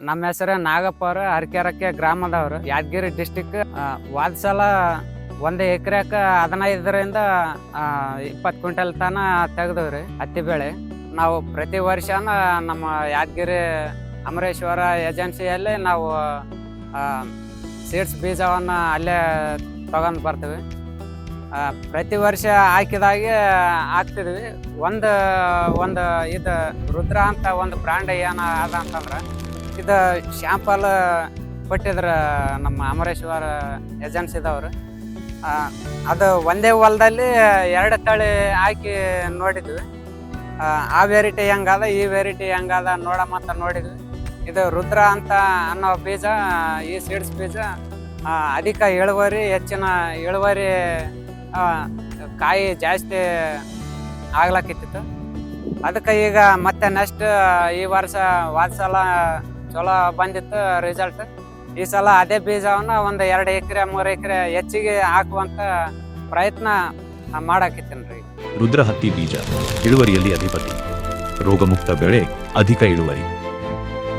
ನಮ್ಮ ಹೆಸರು ನಾಗಪ್ಪ ಅವರು, ಅರಕೆರಕ್ಕೆ ಗ್ರಾಮದವರು, ಯಾದಗಿರಿ ಡಿಸ್ಟಿಕ್. ವಾದ್ಸಲ 1 ಎಕರೆಕ 15ರಿಂದ 20 ಕ್ವಿಂಟಲ್ ತನ ತೆಗೆದವ್ರಿ ಹತ್ತಿ ಬೆಳೆ. ನಾವು ಪ್ರತಿ ವರ್ಷನ ನಮ್ಮ ಯಾದಗಿರಿ ಅಮರೇಶ್ವರ ಏಜೆನ್ಸಿಯಲ್ಲಿ ನಾವು ಸೀಡ್ಸ್ ಬೀಜವನ್ನು ಅಲ್ಲೇ ತಗೊಂಡು ಬರ್ತೀವಿ. ಪ್ರತಿ ವರ್ಷ ಹಾಕಿದಾಗೆ ಹಾಕ್ತಿದ್ವಿ. ಒಂದು ಇದು ರುದ್ರ ಅಂತ ಒಂದು ಬ್ರ್ಯಾಂಡ್ ಏನು ಅದ ಅಂತಂದ್ರೆ ಇದು ಶ್ಯಾಂಪಲ್ ಕೊಟ್ಟಿದ್ರು ನಮ್ಮ ಅಮರೇಶ್ವರ ಏಜೆನ್ಸಿದವರು. ಅದು ಒಂದೇ ಹೊಲದಲ್ಲಿ 2 ತಳಿ ಹಾಕಿ ನೋಡಿದ್ವಿ. ಆ ವೆರೈಟಿ ಹೆಂಗದ, ಈ ವೆರೈಟಿ ಹೆಂಗದ ನೋಡಮಂತ ನೋಡಿದ್ವಿ. ಇದು ರುದ್ರ ಅಂತ ಅನ್ನೋ ಬೀಜ, ಈ ಸೀಡ್ಸ್ ಬೀಜ ಅಧಿಕ ಇಳುವರಿ, ಹೆಚ್ಚಿನ ಇಳುವರಿ, ಕಾಯಿ ಜಾಸ್ತಿ ಆಗ್ಲಕ್ಕಿತ್ತು. ಅದಕ್ಕೆ ಈಗ ಮತ್ತೆ ನೆಕ್ಸ್ಟ್ ಈ ವರ್ಷ ವಾದ್ಸಲ ಚಲೋ ಬಂದಿತ್ತು ರಿಸಲ್ಟ್. ಈ ಸಲ ಅದೇ ಬೀಜವನ್ನು ಒಂದು 2 ಎಕರೆ 3 ಎಕರೆ ಹೆಚ್ಚಿಗೆ ಹಾಕುವಂತ ಪ್ರಯತ್ನ ಮಾಡಾಕಿತ್ತೇನ್ರಿ. ರುದ್ರ ಹತ್ತಿ ಬೀಜ ಇಳುವರಿಯಲ್ಲಿ ಅಧಿಪತಿ, ರೋಗಮುಕ್ತ ಬೆಳೆ, ಅಧಿಕ ಇಳುವರಿ.